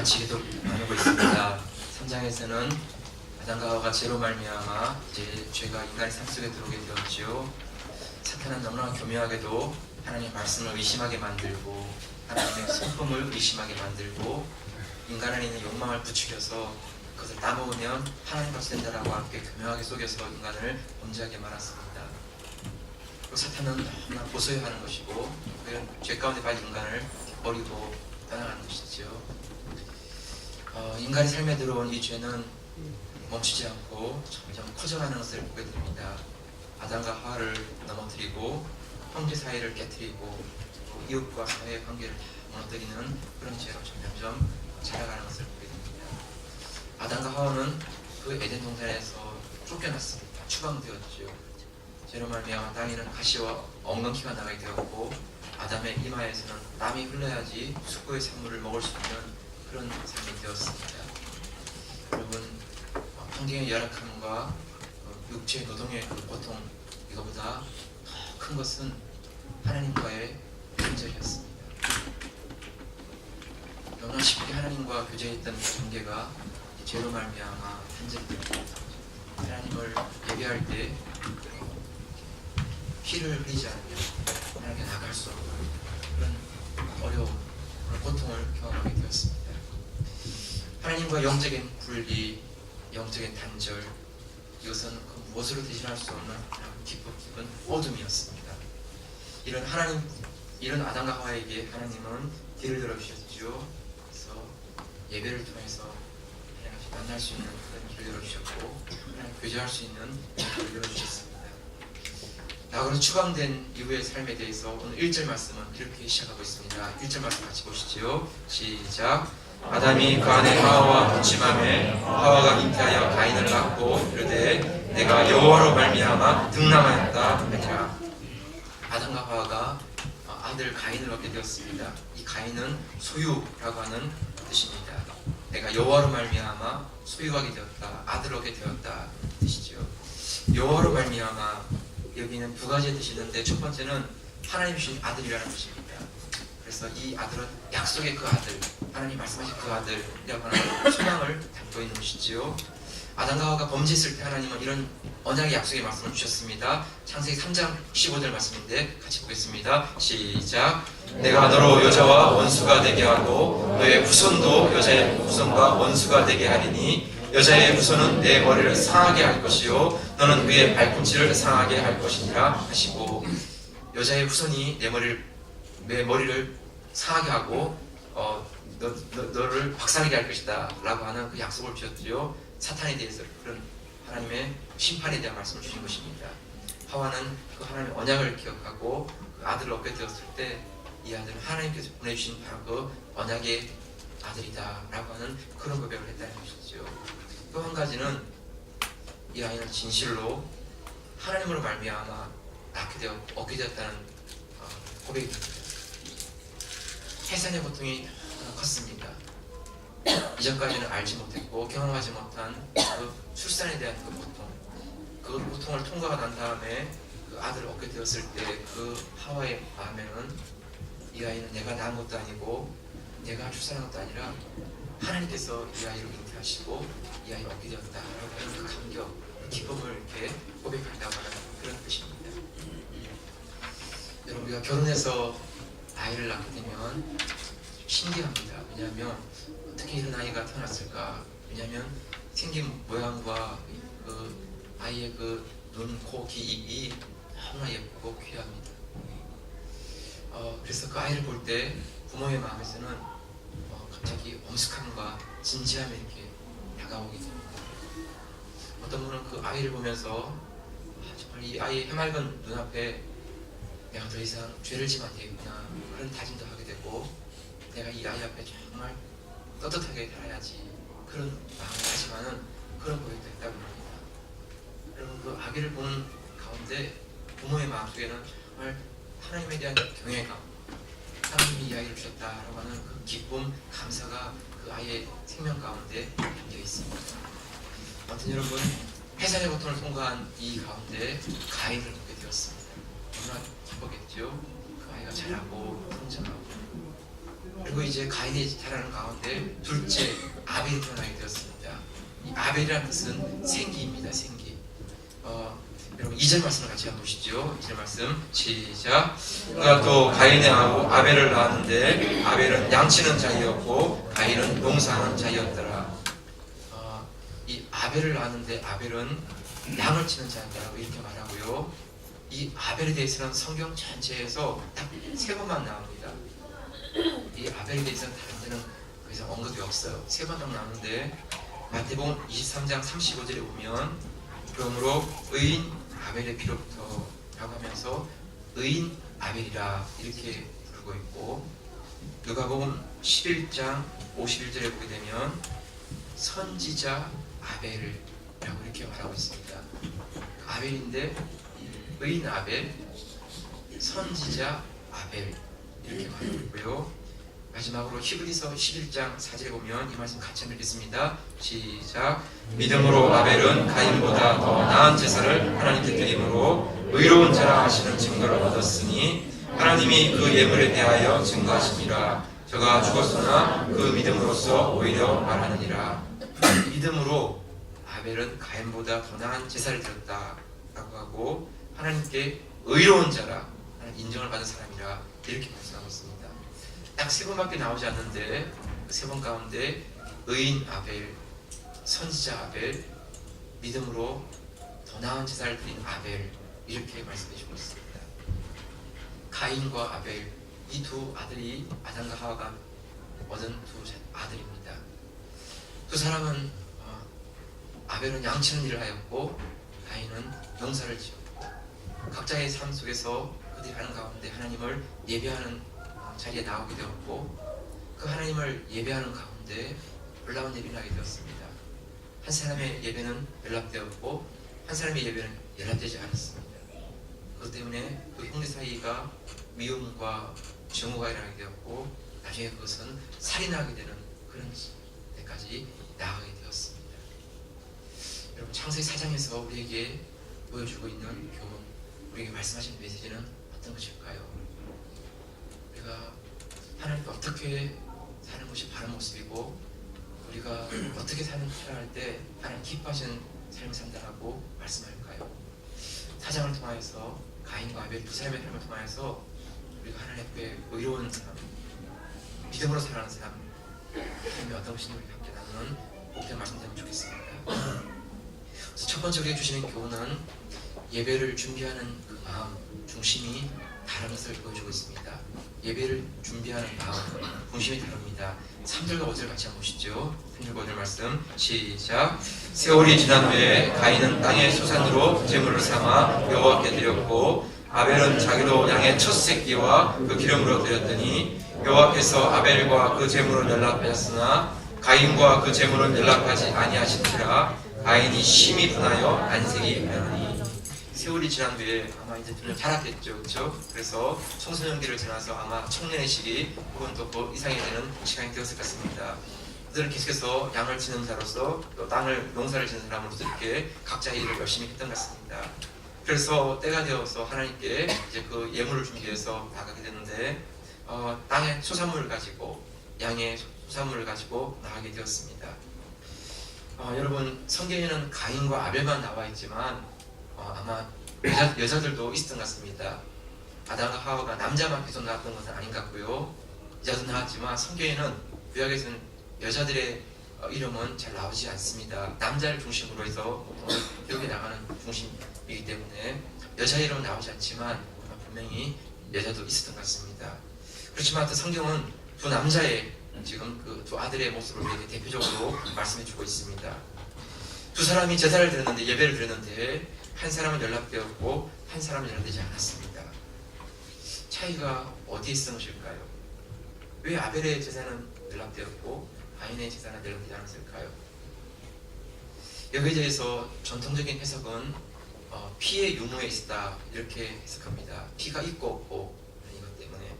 같이 계속 나누고 있습니다. 3장에서는 아담과 하와가 죄로 말미암아 이제 죄가 인간의 삶 속에 들어오게 되었지요. 사탄은 너무나 교묘하게도 하나님의 말씀을 의심하게 만들고 하나님의 성품을 의심하게 만들고 인간 안에 있는 욕망을 부추겨서 그것을 따먹으면 하나님같이 된다라고 함께 교묘하게 속여서 인간을 범죄하게 말았습니다. 그리고 사탄은 너무나 고소해하는 것이고 그런 죄 가운데 빠진 인간을 버리고 떠나가는 것이죠. 인간의 삶에 들어온 이 죄는 멈추지 않고 점점 커져가는 것을 보게 됩니다. 아담과 하와를 넘어뜨리고 형제 사이를 깨뜨리고 이웃과 사회의 관계를 무너뜨리는 그런 죄로 점점 자라가는 것을 보게 됩니다. 아담과 하와는 그 에덴 동산에서 쫓겨났습니다. 추방되었지요. 죄로 말미암아 땅에는 가시와 엉겅퀴가 나게 되었고 아담의 이마에서는 땀이 흘러야지 수고의 산물을 먹을 수 있는 그런 삶이 되었습니다. 여러분, 환경의 열악함과 육체의 노동의 그 고통, 이거보다 더 큰 것은 하나님과의 단절이었습니다. 너무나 쉽게 하나님과 교제했던 그 관계가 죄로 말미암아 단절됩니다. 하나님을 예배할 때 피를 흘리지 않으면 하나님께 나갈 수 없는 그런 어려움, 그런 고통을 경험하게 되었습니다. 하나님과 영적인 분리, 영적인 단절, 이것은 그 무엇으로 대신할 수 없는 깊은 어둠이었습니다. 이런 아담과 하와에게 하나님은 길을 열어주셨죠. 그래서 예배를 통해서 하나님과 만날 수 있는 그런 길을 열어주셨고 하나님 교제할 수 있는 길을 열어주셨습니다. 나그로 추방된 이후의 삶에 대해서 오늘 1절 말씀은 이렇게 시작하고 있습니다. 1절 말씀 같이 보시죠. 시작. 아담이 그 안에 하와와 동침하매 하와가 잉태하여 가인을 낳고 이르되 내가 여호와로 말미암아 등남하였다 하니라. 아담과 하와가 아들 가인을 얻게 되었습니다. 이 가인은 소유라고 하는 뜻입니다. 내가 여호와로 말미암아 소유하게 되었다, 아들을 얻게 되었다 뜻이죠. 여호와로 말미암아 여기는 두 가지의 뜻이 있는데 첫 번째는 하나님 주신 아들이라는 뜻입니다. 그래서 이 아들은 약속의 그 아들, 하나님 말씀하신 그 아들이라고 하는 소망을 담고 있는 것이지요. 아담과 하와가 범죄했을 때 하나님은 이런 언약의 약속의 말씀을 주셨습니다. 창세기 3장 15절 말씀인데 같이 보겠습니다. 시작. 내가 너로 여자와 원수가 되게 하고 너의 후손도 여자의 후손과 원수가 되게 하리니 여자의 후손은 내 머리를 상하게 할 것이요 너는 그의 발꿈치를 상하게 할 것이니라 하시고, 여자의 후손이 내 머리를 상하게 하고 너를 박살내게 할 것이다 라고 하는 그 약속을 주셨지요. 사탄에 대해서 그런 하나님의 심판에 대한 말씀을 주신 것입니다. 하와는 그 하나님의 언약을 기억하고 그 아들을 얻게 되었을 때 이 아들은 하나님께서 보내주신 바로 그 언약의 아들이다 라고 하는 그런 고백을 했다는 것이죠. 또 한 가지는 이 아이는 진실로 하나님으로 말미암아 얻게 되었다는 고백입니다. 해산의 고통이 컸습니다. 이전까지는 알지 못했고 경험하지 못한 그 출산에 대한 그 고통을 통과가 난 다음에 그 아들을 얻게 되었을 때 그 하와의 마음에는 이 아이는 내가 낳은 것도 아니고 내가 출산한 것도 아니라 하나님께서 이 아이를 잉태하시고 이 아이를 얻게 되었다라고 하는 그 감격, 그 기쁨을 이렇게 고백한다고 하는 그런 뜻입니다. 여러분, 우리가 결혼해서 아이를 낳게 되면 신기합니다. 왜냐하면 어떻게 이런 아이가 태어났을까? 왜냐하면 생긴 모양과 그 아이의 그 눈, 코, 귀, 입이 너무나 예쁘고 귀합니다. 그래서 그 아이를 볼 때 부모의 마음에서는 갑자기 엄숙함과 진지함이 이렇게 다가오게 됩니다. 어떤 분은 그 아이를 보면서 정말 이 아이의 해맑은 눈앞에 내가 더 이상 죄를 지면 안 되겠구나 그런 다짐도 하게 되고, 내가 이 아이 앞에 정말 떳떳하게 살아야지 그런 마음을 하지만은 그런 고백도 했다고 합니다. 여러분, 그 아기를 보는 가운데 부모의 마음속에는 정말 하나님에 대한 경외감, 하나님이 이 아이를 주셨다라고 하는 그 기쁨, 감사가 그 아이의 생명 가운데 담겨 있습니다. 아무튼 여러분, 해산의 고통을 통과한 이 가운데 가인을 얻게 되었습니다. 얼마나 기뻤겠죠? 그 아이가 자라고 성장하고 그리고 이제 가인이 자라는 가운데 둘째 아벨이 태어나게 되었습니다. 이 아벨이라는 뜻은 생기입니다. 생기. 여러분 2절 말씀을 같이 한번 보시죠. 2절 말씀 시작. 그가 또 가인의 아우 아벨을 낳았는데 아벨은 양치는 자이었고 가인은 농사하는 자이었더라. 이 아벨을 낳았는데 아벨은 양을 치는 자였다라고 이렇게 말하고요. 이 아벨에 대해서는 성경 전체에서 딱 3번만 나옵니다. 이 아벨에 대해서는 다른 데는 더 이상 언급이 없어요. 3번 딱 나오는데 마태복음 23장 35절에 보면 그러므로 의인 아벨의 피로부터 라고 하면서 의인 아벨이라 이렇게 부르고 있고, 누가복음 11장 51절에 보게 되면 선지자 아벨이라고 이렇게 말하고 있습니다. 아벨인데 의인 아벨, 선지자 아벨 이렇게 말하고 있고요. 마지막으로 히브리서 11장 4절에 보면 이 말씀 같이 읽겠습니다. 시작. 믿음으로 아벨은 가인보다 더 나은 제사를 하나님께 드림으로 의로운 자라 하시는 증거를 얻었으니 하나님이 그 예물에 대하여 증거하시니라. 저가 죽었으나 그 믿음으로써 오히려 말하느니라. 믿음으로 아벨은 가인보다 더 나은 제사를 드렸다라고 하고 하나님께 의로운 자라, 인정을 받은 사람이라 이렇게 말씀하고 있습니다. 딱 3번밖에 나오지 않는데 그 3번 가운데 의인 아벨, 선지자 아벨, 믿음으로 더 나은 제사를 드린 아벨 이렇게 말씀해주고 있습니다. 가인과 아벨 이 두 아들이 아담과 하와가 얻은 두 아들입니다. 두 사람은 아벨은 양치는 일을 하였고 가인은 농사를 지었고 각자의 삶 속에서 그들이 하는 가운데 하나님을 예배하는 자리에 나오게 되었고 그 하나님을 예배하는 가운데 놀라운 예배를 하게 되었습니다. 한 사람의 예배는 연락되었고 한 사람의 예배는 연락되지 않았습니다. 그것 때문에 그 형제 사이가 미움과 증오가 일어나게 되었고 나중에 그것은 살인하게 되는 그런 데까지 나아가게 되었습니다. 여러분 창세기 4장에서 우리에게 보여주고 있는 교훈, 우리에게 말씀하신 메시지는 어떤 것일까요? 우리가 하나님께 어떻게 사는 것이 바른 모습이고 우리가 어떻게 살아갈 때 하나님 기뻐하시는 삶을 산다라고 말씀할까요? 사장을 통하여서 가인과 아벨 두 사람의 삶을 통하여서 우리가 하나님 앞에 의로운 삶, 믿음으로 살아가는 삶, 하나님이 어떤 것인지 우리가 함께 나누는 목표 말씀드리면 좋겠습니다. 그래서 첫 번째 우리에게 주시는 교훈은 예배를 준비하는 그 마음, 중심이 다른 것을 보여주고 있습니다. 예배를 준비하는 마음, 중심이 다릅니다. 3절과 5절 같이 한번 보시죠. 3절과 5절 말씀 시작. 세월이 지난 후에 가인은 땅의 소산으로 제물을 삼아 여호와께 드렸고 아벨은 자기도 양의 첫 새끼와 그 기름으로 드렸더니 여호와께서 아벨과 그 제물을 연락하셨으나 가인과 그 제물은 연락하지 아니하신지라. 가인이 심히 분하여 안색이 변하니. 세월이 지난 후에 아마 이제 좀 자랐겠죠, 그렇죠? 그래서 청소년기를 지나서 아마 청년의 시기 혹은 또 그 이상이 되는 시간이 되었을 것 같습니다. 그들은 계속해서 양을 치는 자로서 또 땅을 농사를 짓는 사람으로서 이렇게 각자의 일을 열심히 했던 것 같습니다. 그래서 때가 되어서 하나님께 이제 그 예물을 준비해서 나가게 되는데 땅의 소산물을 가지고 양의 소산물을 가지고 나가게 되었습니다. 여러분 성경에는 가인과 아벨만 나와 있지만 아마 여자들도 있었던 것 같습니다. 아담과 하와가 남자만 계속 나왔던 것은 아닌 것 같고요. 여자도 나왔지만 성경에는 구약에서는 여자들의 이름은 잘 나오지 않습니다. 남자를 중심으로 해서 기록에 나가는 중심이기 때문에 여자 이름은 나오지 않지만 분명히 여자도 있었던 것 같습니다. 그렇지만 성경은 두 남자의 지금 그 두 아들의 모습을 우리에게 대표적으로 말씀해주고 있습니다. 두 사람이 제사를 드렸는데 예배를 드렸는데 한 사람은 연락되었고 한 사람은 연락되지 않았습니다. 차이가 어디에 있는 것일까요? 왜 아벨의 제사는 연락되었고 가인의 제사는 연락되지 않았을까요? 여기에 대해서 전통적인 해석은 피의 유무에 있다 이렇게 해석합니다. 피가 있고 없고 이것 때문에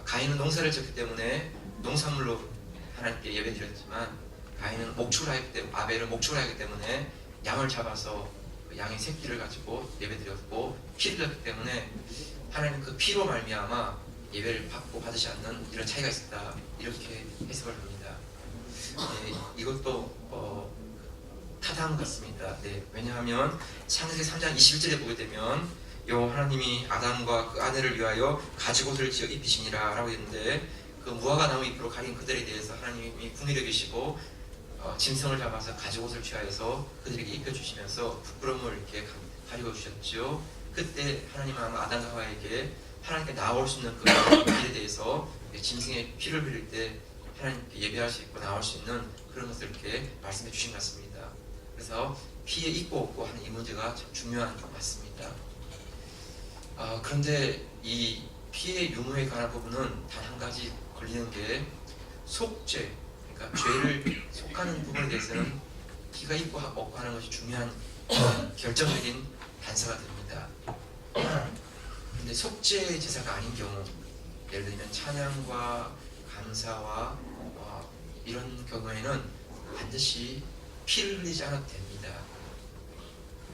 가인은 농사를 지었기 때문에 농산물로 하나님께 예배드렸지만 가인은 목축을 하기 때문에 아벨은 목축을 하기 때문에 양을 잡아서 그 양의 새끼를 가지고 예배드렸고 피를 흘렸기 때문에 하나님 그 피로 말미암아 예배를 받고 받으지 않는 이런 차이가 있었다, 이렇게 해석을 합니다. 네, 이것도 타당 같습니다. 네, 왜냐하면 창세기 3장 21절에 보게 되면 요 하나님이 아담과 그 아내를 위하여 가죽옷을 지어 입히시니라 라고 했는데, 그 무화과 나무 잎으로 가린 그들에 대해서 하나님이 궁리를 계시고 짐승을 잡아서 가죽옷을 취하여서 그들에게 입혀주시면서 부끄러움을 이렇게 가리고 주셨죠. 그때 하나님은 아담과 하와에게 하나님께 나올 수 있는 그 길에 대해서 짐승의 피를 흘릴 때 하나님께 예배할 수 있고 나올 수 있는 그런 것을 이렇게 말씀해 주신 것 같습니다. 그래서 피에 있고 없고 하는 이 문제가 참 중요한 것 같습니다. 그런데 이 피의 유무에 관한 부분은 단 한 가지 걸리는 게 속죄, 그러니까 죄를 속하는 부분에 대해서는 피가 있고 없고 하는 것이 중요한 결정적인 단서가 됩니다. 그런데 속죄 제사가 아닌 경우, 예를 들면 찬양과 감사와 이런 경우에는 반드시 피를 흘리지 않아도 됩니다.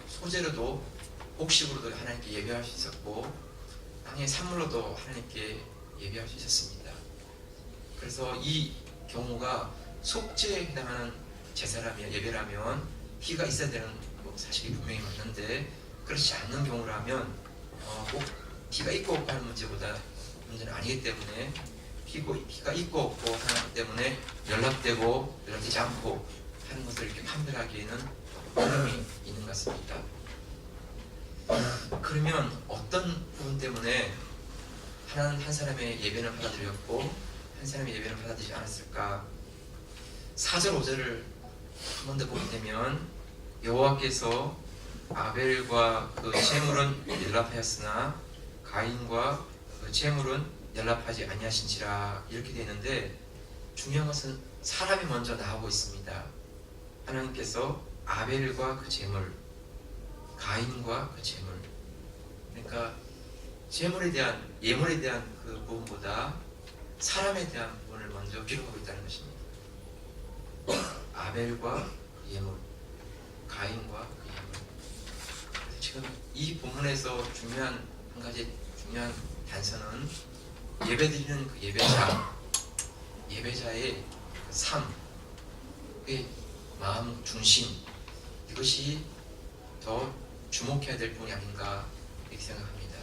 소재로도 곡식으로도 하나님께 예배할 수 있었고 땅의 산물로도 하나님께 예배할 수 있었습니다. 그래서 이 경우가 속죄에 해당하는 제사라면, 예배라면 피가 있어야 되는 사실이 분명히 맞는데, 그렇지 않는 경우라면 꼭 피가 있고 없고 하는 문제는 아니기 때문에 피가 있고 없고 하는 것 때문에 연락되고 연락되지 않고 하는 것을 이렇게 판별하기에는 어려움이 있는 것 같습니다. 그러면 어떤 부분 때문에 한 사람의 예배는 받아들였고 한 사람의 예배는 받아들이지 않았을까? 4절 5절을 한 번 더 보게 되면 여호와께서 아벨과 그 제물은 연락하였으나 가인과 그 제물은 연락하지 아니하신지라, 이렇게 되어 있는데, 중요한 것은 사람이 먼저 나오고 있습니다. 하나님께서 아벨과 그 제물, 가인과 그 제물, 그러니까 제물에 대한, 예물에 대한 그 부분보다 사람에 대한 부분을 먼저 기록하고 있다는 것입니다. 아벨과 그 예물, 가인과 그 예물. 지금 이 본문에서 한 가지 중요한 단서는 예배드리는 그 예배자의 그 삶, 그의 마음 중심, 이것이 더 주목해야 될 부분이 아닌가 이렇게 생각합니다.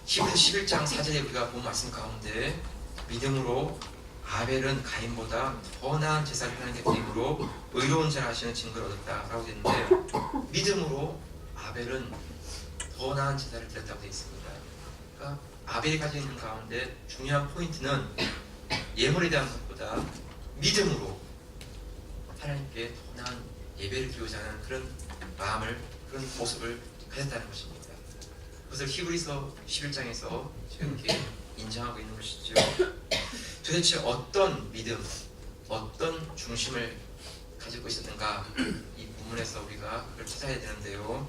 히브리서 11장 4절에 우리가 본 말씀 가운데 믿음으로 아벨은 가인보다 더 나은 제사를 하나님께 드림으로 의로운 자라 하시는 증거를 얻었다라고 되어 있는데, 믿음으로 아벨은 더 나은 제사를 드렸다고 되어 있습니다. 그러니까 아벨이 가지고 있는 가운데 중요한 포인트는 예물에 대한 것보다 믿음으로 하나님께 더 나은 예배를 드리고자 하는 그런 마음을, 그런 모습을 가졌다는 것입니다. 그것을 히브리서 11장에서 이렇게 인정하고 있는 것이죠. 도대체 어떤 믿음, 어떤 중심을 가지고 있었는가, 이 부분에서 우리가 그걸 찾아야 되는데요.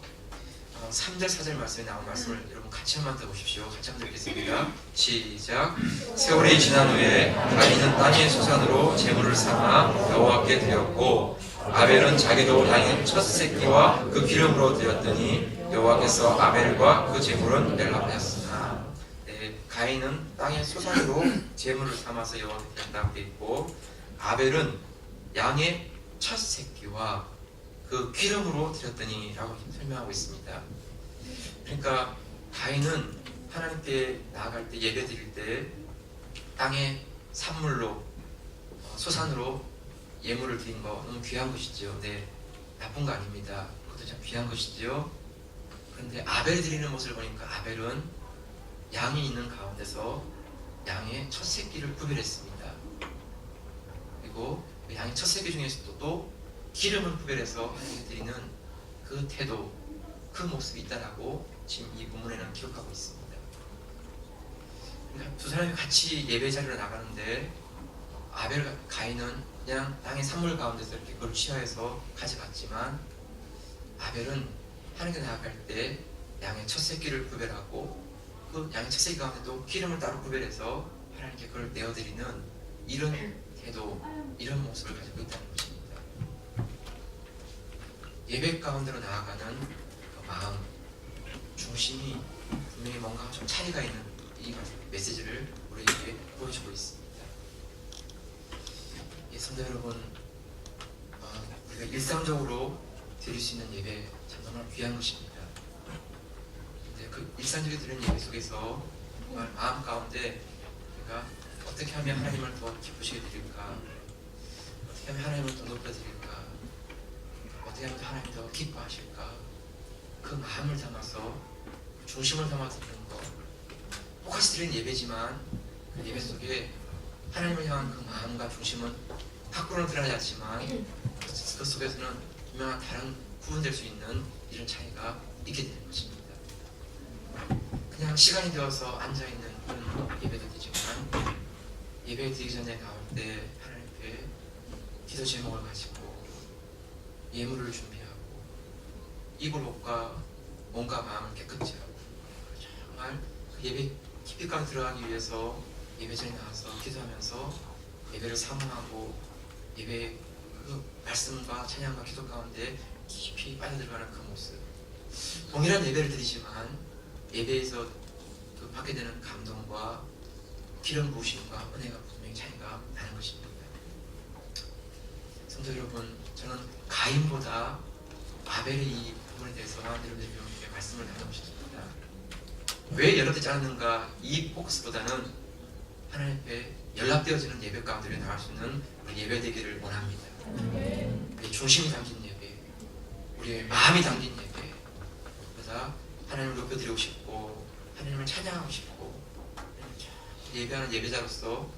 3절 4절 말씀에 나온 말씀을 여러분 같이 한번 더 보십시오. 같이 한번 읽겠습니다. 시작. 세월이 지난 후에 가인은 땅의 소산으로 제물을 삼아 여호와께 드렸고 아벨은 자기도 양의 첫 새끼와 그 기름으로 드렸더니 여호와께서 아벨과 그 제물은 멸망하였으나. 가인은 땅의 소산으로 제물을 삼아서 여호와께 드렸다고 되어 있고, 아벨은 양의 첫 새끼와 그 기름으로 드렸더니 라고 설명하고 있습니다. 그러니까 가인은 하나님께 나아갈 때, 예배 드릴 때 땅의 산물로, 소산으로 예물을 드린 거 너무 귀한 것이죠. 네, 나쁜 거 아닙니다. 그것도 참 귀한 것이죠. 그런데 아벨이 드리는 모습을 보니까 아벨은 양이 있는 가운데서 양의 첫 새끼를 구별했습니다. 그리고 그 양의 첫 새끼 중에서도 또 기름을 구별해서 하나님께 드리는 그 태도, 그 모습이 있다라고 지금 이 본문에는 기록하고 있습니다. 그러니까 두 사람이 같이 예배 자리로 나가는데 아벨과 가인은 그냥 땅의 산물 가운데서 이렇게 그걸 취하여서 가져갔지만, 아벨은 하나님께 나아갈 때 양의 첫 새끼를 구별하고 그 양의 첫 새끼 가운데도 기름을 따로 구별해서 하나님께 그걸 내어드리는 이런 태도, 이런 모습을 가지고 있다는 것입니다. 예배 가운데로 나아가는 그 마음, 중심이 분명히 뭔가 좀 차이가 있는 이 메시지를 우리에게 보여주고 있습니다. 예, 성도 여러분, 우리가 일상적으로 드릴 수 있는 예배 참 정말 귀한 것입니다. 근데 그 일상적으로 드리는 예배 속에서 정말 마음 가운데 우리가 어떻게 하면 하나님을 더 기쁘시게 드릴까, 어떻게 하면 하나님을 더 높여드릴까, 어떻게 하면 하나님 더 기뻐하실까, 그 마음을 담아서 중심을 담아서 드리는 것, 똑같이 드리는 예배지만 그 예배 속에 하나님을 향한 그 마음과 중심은 밖으로는 드러나지 않지만 그 속에서는 분명한 다른 구분될 수 있는 이런 차이가 있게 되는 것입니다. 그냥 시간이 되어서 앉아있는 그런 예배도 되지만 예배 드리기 전에 나올 때 하나님 앞에 기도 제목을 가지고 예물을 준비하고 입을 옷과 몸과 마음을 깨끗이 하고 정말 그 예배 깊이 가운데 들어가기 위해서 예배전에 나와서 기도하면서 예배를 사모하고 예배 그 말씀과 찬양과 기도 가운데 깊이 빠져들어가는 그 모습, 동일한 예배를 드리지만 예배에서 그 받게 되는 감동과 기름 부으심과 은혜가 분명히 차이가 나는 것입니다. 성도 여러분, 저는 가인보다 아벨의 이 부분에 대해서 여러분들에게 말씀을 나누고 싶습니다. 왜 연락되지 않았는가? 이 포커스보다는 하나님 앞에 연락되어지는 예배 가운데 나갈 수 있는 우리 예배 되기를 원합니다. 우리의 중심이 담긴 예배, 우리의 마음이 담긴 예배, 그러다 하나님을 높여드리고 싶고 하나님을 찬양하고 싶고 예배하는 예배자로서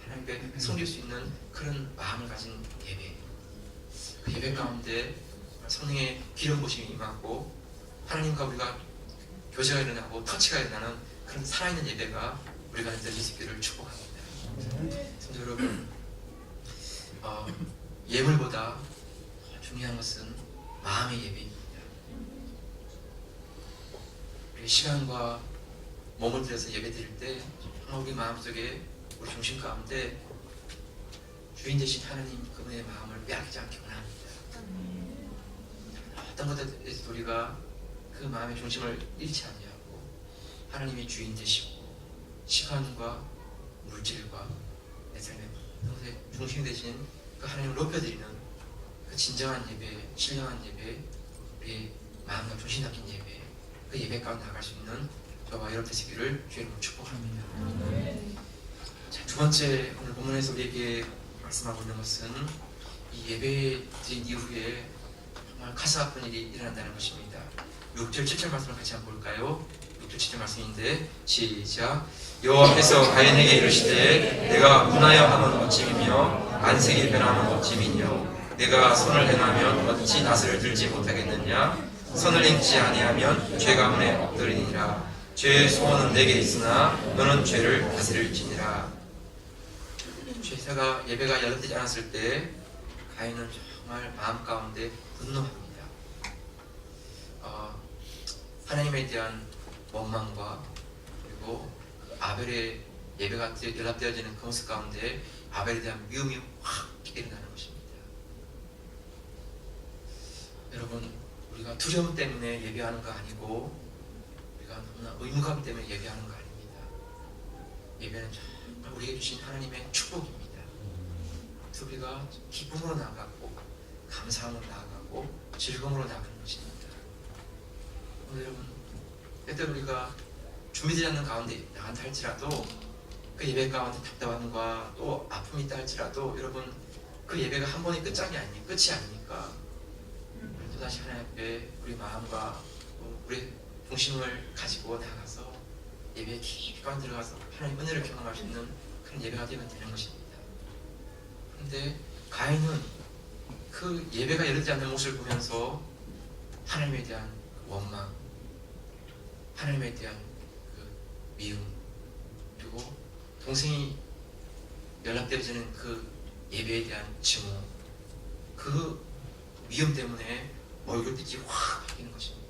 하나님께 섬길 수 있는 그런 마음을 가진 예배, 그 예배 가운데 성령의 기름 부으심이 임하고 하나님과 우리가 교제가 일어나고 터치가 일어나는 그런 살아있는 예배가 우리가 늘 있기를 축복합니다. 성도 여러분, 예물보다 중요한 것은 마음의 예배입니다. 우리 시간과 몸을 들여서 예배 드릴 때 정말 우리 마음속에 우리 중심 가운데 주인 되신 하나님 그분의 마음을 빼앗기지 않기 원합니다. 어떤 것에 대해서 우리가 그 마음의 중심을 잃지 아니하고 하나님이 주인 되시고 시간과 물질과 내 삶의 중심이 되신 그 하나님을 높여드리는 그 진정한 예배, 신령한 예배, 우리의 마음과 중심 담긴 예배, 그 예배 가운데 나갈 수 있는 저와 여러분 되시기를 주의 이름으로 축복합니다. 자, 두 번째 오늘 본문에서 우리에게 말씀하고 있는 것은 이 예배 드린 이후에 정말 가슴 아픈 일이 일어난다는 것입니다. 6절 7절 말씀을 같이 한번 볼까요? 6절 7절 말씀인데 시작. 여호와께서 가인에게 이르시되 내가 문하여 함은 어찌미며 안색이 변함은 어찌미뇨 내가 선을 행하면 어찌 낫을 들지 못하겠느냐 선을 행치 아니하면 죄가 문에 엎드리니라 죄의 소원은 내게 있으나 너는 죄를 다스릴지니라. 죄사가 예배가 연락되지 않았을 때 가인은 정말 마음 가운데 분노합니다. 하나님에 대한 원망과 그리고 아벨의 예배가 연락되어지는 그 모습 가운데 아벨에 대한 미움이 확 일어나는 것입니다. 여러분, 우리가 두려움 때문에 예배하는 거 아니고 우리가 너무나 의무감 때문에 예배하는 거 아닙니다. 예배는 정말 우리에게 주신 하나님의 축복입니다. 그래서 우리가 기쁨으로 나아가고 감사함으로 나아가고 즐거움으로 나아가는 것입니다. 여러분, 때때로 우리가 준비되지 않는 가운데 나간다 할지라도 그 예배 가운데 답답함과 또 아픔이 있다 할지라도 여러분 그 예배가 한 번의 끝이 아니니까 또다시 하나님 앞에 우리 마음과 우리 중심을 가지고 나가서 예배에 깊이 가운데 들어가서 하나님 은혜를 경험할 수 있는 그런 예배가 되면 되는 것입니다. 그런데 가인은 그 예배가 열리지 않는 모습을 보면서 하나님에 대한 원망, 하나님에 대한 그 미움, 그리고 동생이 연락되어지는 그 예배에 대한 증오, 그 미움 때문에 얼굴빛이 확 바뀌는 것입니다.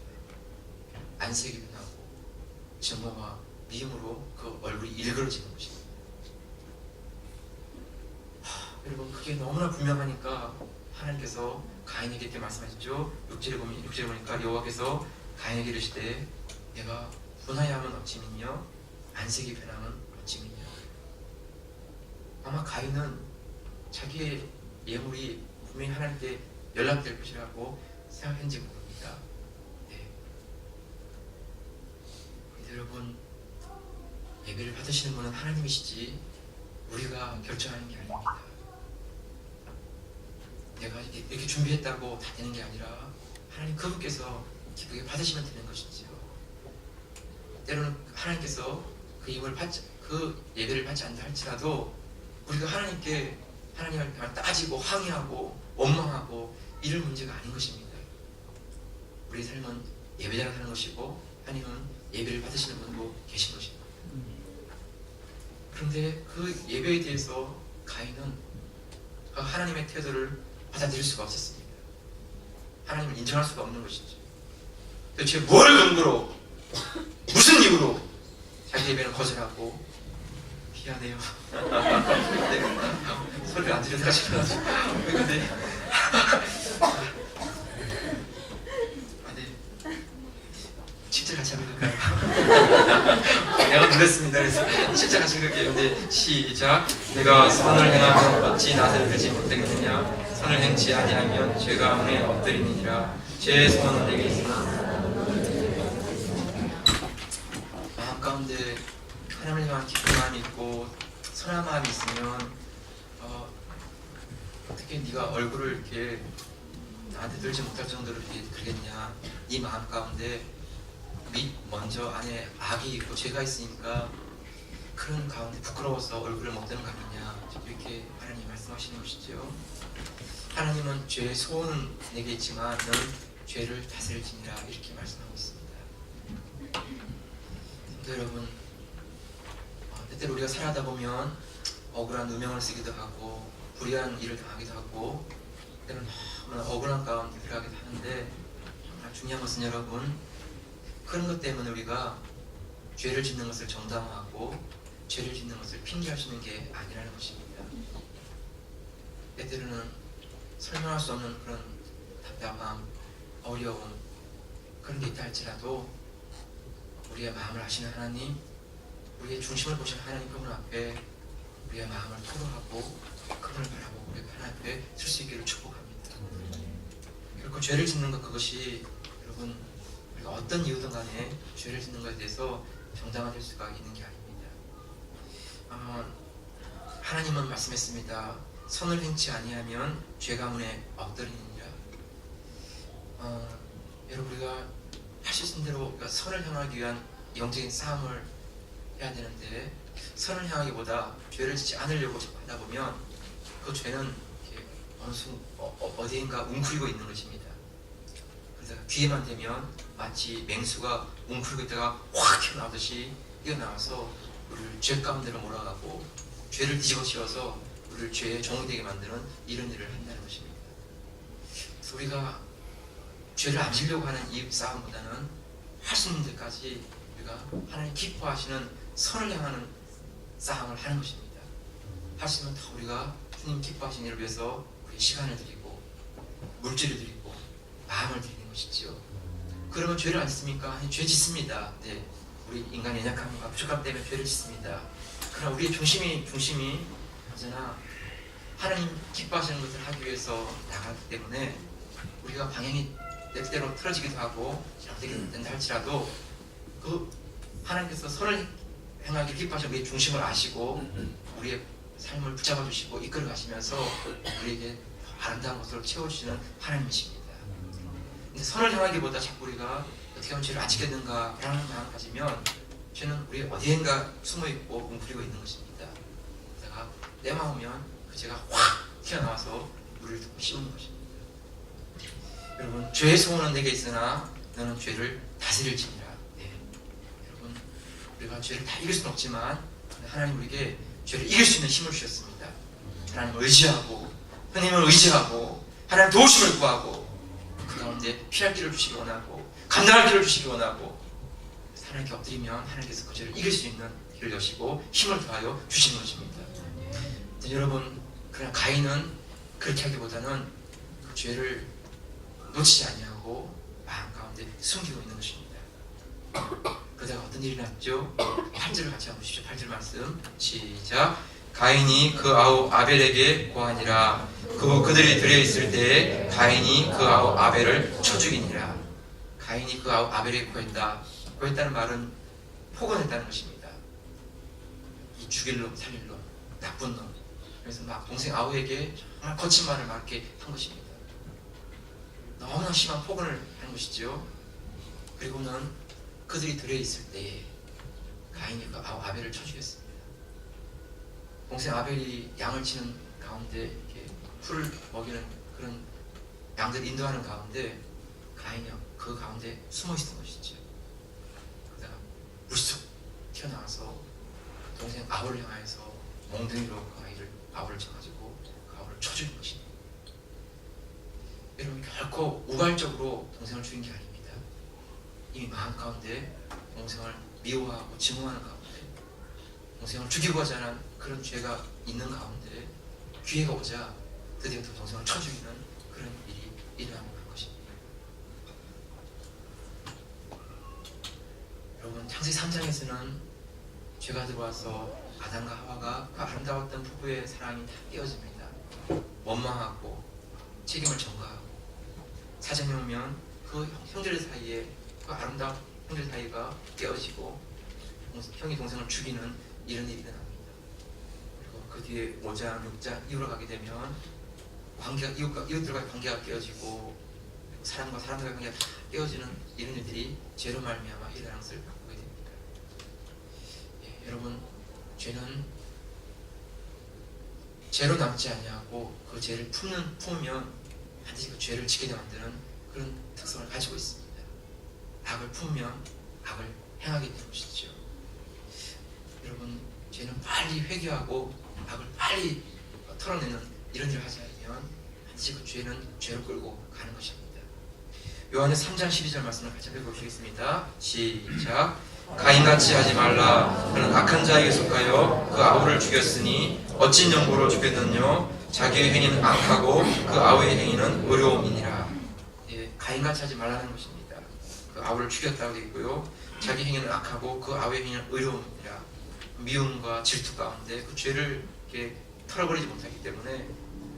안색이 나고 증오와 미움으로 그 얼굴이 일그러지는 것입니다. 여러분, 그게 너무나 분명하니까 하나님께서 가인에게 이렇게 말씀하셨죠. 6절에 보니까 여호와께서 가인에게 이르시되 내가 분하여하면 어찌미뇨 안색이 변하면 어찌미뇨. 아마 가인은 자기의 예물이 분명히 하나님께 연락될 것이라고 생각했는지 모릅니다. 네. 여러분, 예배를 받으시는 분은 하나님이시지 우리가 결정하는 게 아닙니다. 내가 이렇게 준비했다고 다 되는 게 아니라 하나님 그분께서 기쁘게 받으시면 되는 것이지요. 때로는 하나님께서 그 예배를 받지 않는다 할지라도 우리가 하나님을 따지고 항의하고 원망하고 이럴 문제가 아닌 것입니다. 우리 삶은 예배자로 사는 것이고 하나님은 예배를 받으시는 분도 계신 것입니다. 그런데 그 예배에 대해서 가인은 하나님의 태도를 받아들일 수가 없었습니다. 하나님을 인정할 수가 없는 것이죠. 도대체 뭘 근거로 무슨 이유로 자기 예배는 거절하고 미안해요. 소리를 안 들려서 하시면서 근데 진짜 같이 하면 될까요? 내가 놀랬습니다. 그래서 진짜 같이 그렇게 근데 시작. 내가 선을 행하면 어찌 나를 들지 못하겠느냐. 선을 행치 아니하면 죄가 문에 엎드리니라. 죄의 손은 내게 있으나 마음 가운데 하나님을 향한 기쁜 마음이 있고 선한 마음이 있으면 어떻게 네가 얼굴을 이렇게 나한테 들지 못할 정도로 이렇게 그러겠냐. 네 마음 가운데 먼저 안에 악이 있고 죄가 있으니까 그런 가운데 부끄러워서 얼굴을 못 드는 거 아니냐. 이렇게 하나님 말씀하시는 것이죠. 하나님은 죄의 소원은 내게 있지만 너는 죄를 다스릴지니라 이렇게 말씀하고 있습니다. 여러분, 때때로 우리가 살아다 보면 억울한 누명을 쓰기도 하고 불의한 일을 당하기도 하고 때로는 너무나 억울한 가운데 들어가기도 하는데 정말 중요한 것은 여러분, 그런 것 때문에 우리가 죄를 짓는 것을 정당화하고 죄를 짓는 것을 핑계할 수 있는 게 아니라는 것입니다. 때때로는 설명할 수 없는 그런 답답함, 어려움 그런 게 있다 할지라도 우리의 마음을 아시는 하나님, 우리의 중심을 보시는 하나님 그분 앞에 우리의 마음을 토로하고 그분을 바라보고 우리 하나님 앞에 설 수 있기를 축복합니다. 결코 죄를 짓는 것 그것이 여러분 우리가 어떤 이유든 간에 죄를 짓는 것에 대해서 정당화될 수가 있는 게 아닙니다. 하나님은 말씀했습니다. 선을 행치 아니하면 죄가 문에 엎드리느니라. 여러분 우리가 할 수 있는 대로 우리가 선을 향하기 위한 영적인 싸움을 해야 되는데 선을 향하기보다 죄를 짓지 않으려고 하다 보면 그 죄는 어디인가 웅크리고 있는 것입니다. 그래서 기회만 되면 마치 맹수가 웅크리고 있다가 확 튀어나오듯이 뛰어나와서 우리를 죄 가운데로 몰아가고 죄를 뒤집어 씌워서 우리를 죄의 종이 되게 만드는 이런 일을 한다는 것입니다. 그래서 우리가 죄를 안 지려고 하는 이 싸움보다는 할 수 있는 데까지 우리가 하나님 기뻐하시는 선을 향하는 싸움을 하는 것입니다. 할 수 있으면 더 우리가 주님 기뻐하시는 일을 위해서 우리 시간을 드리고 물질을 드리고 마음을 드리는 것이지요. 그러면 죄를 안 짓습니까? 죄 짓습니다. 네, 우리 인간의 연약함과 부족함 때문에 죄를 짓습니다. 그러나 우리의 중심이 언제나 하나님 기뻐하시는 것을 하기 위해서 나가기 때문에 우리가 방향이 때때로 틀어지기도 하고 잘못되게 된다 할지라도 그 하나님께서 선을 행하기 기뻐하시는 우리의 중심을 아시고 우리의 삶을 붙잡아 주시고 이끌어 가시면서 우리에게 아름다운 것으로 채워주시는 하나님이십니다. 근데 선을 향하기보다 자꾸 우리가 어떻게 하면 죄를 안 지켰는가 라는 마음을 가지면 죄는 우리 어디엔가 숨어있고 웅크리고 있는 것입니다. 그러다가 때만 오면 그 죄가 확 튀어나와서 우리를 씌우는 것입니다. 여러분, 죄의 소원은 내게 있으나 너는 죄를 다스릴지니라. 네. 여러분, 우리가 죄를 다 이길 수는 없지만 하나님 우리에게 죄를 이길 수 있는 힘을 주셨습니다. 하나님을 의지하고 하나님을 의지하고 하나님 도우심을 구하고 그 가운데 피할 길을 주시기 원하고 감당할 길을 주시기 원하고 하나님께 엎드리면 하나님께서 그 죄를 이길 수 있는 길을 여시고 힘을 더하여 주시는 것입니다. 여러분, 그러나 가인은 그렇게 하기보다는 그 죄를 놓치지 아니하고 마음 가운데 숨기고 있는 것입니다. 그다가 어떤 일이 났죠? 8절을 같이 한번 보십시오. 8절 말씀 시작. 가인이 그 아우 아벨에게 고하니라. 그들이 들에 있을 때에 가인이 그 아우 아벨을 쳐 죽이니라. 가인이 그 아우 아벨에게 고했다. 고했다는 말은 포건했다는 것입니다. 이 죽일 놈, 살릴 놈, 나쁜 놈. 그래서 막 동생 아우에게 정말 거친 말을 막 이렇게 한 것입니다. 너무나 심한 포건을 한 것이죠. 그리고는 그들이 들에 있을 때에 가인이 그 아우 아벨을 쳐 죽였습니다. 동생 아벨이 양을 치는 가운데 이렇게 풀을 먹이는 그런 양들 인도하는 가운데 가인이 그 가운데 숨어 있었던 것이죠. 그러다가 물쑥 튀어나와서 동생 아우를 향해서 몽둥이로 그 아우를 쳐가지고 그 아우를 쳐 죽인 것입니다. 여러분, 결코 우발적으로 동생을 죽인 게 아닙니다. 이미 마음 가운데 동생을 미워하고 증오하는 가운데 동생을 죽이고자 하는 그런 죄가 있는 가운데 기회가 오자 드디어 그 동생을 쳐 죽이는 그런 일이 일어나는 것입니다. 여러분, 창세기 3장에서는 죄가 들어와서 아담과 하와가 그 아름다웠던 부부의 사랑이 다 깨어집니다. 원망하고 책임을 전가하고 4장에 오면 그 형제들 사이에 그 아름다운 형제들 사이가 깨어지고 형이 동생을 죽이는 이런 일이 일어납니다. 그리고 그 뒤에 5장, 6장 이후로 가게 되면 관계가 이웃들과의 관계가 깨어지고 사람과 사람들과의 관계가 다 깨어지는 이런 일들이 죄로 말미암아 일어나는 것을 보게 됩니다. 예, 여러분, 죄는 죄로 남지 아니하고 그 죄를 품으면 반드시 그 죄를 지키게 만드는 그런 특성을 가지고 있습니다. 악을 품으면 악을 행하게 되는 것이죠. 여러분, 죄는 빨리 회개하고 악을 빨리 털어내는 이런 일을 하지 않으면 반드시 그 죄는 죄로 끌고 가는 것입니다. 요한의 3장 12절 말씀을 같이 읽어보시겠습니다. 시작. 가인같이 하지 말라. 그는 악한 자에게 속하여 그 아우를 죽였으니 어찐 연고로 죽였느뇨. 자기의 행위는 악하고 그 아우의 행위는 의로움이니라. 예, 가인같이 하지 말라는 것입니다. 그 아우를 죽였다고 되어 있고요. 자기 행위는 악하고 그 아우의 행위는 의로움이니라. 미움과 질투 가운데 그 죄를 이렇게 털어버리지 못하기 때문에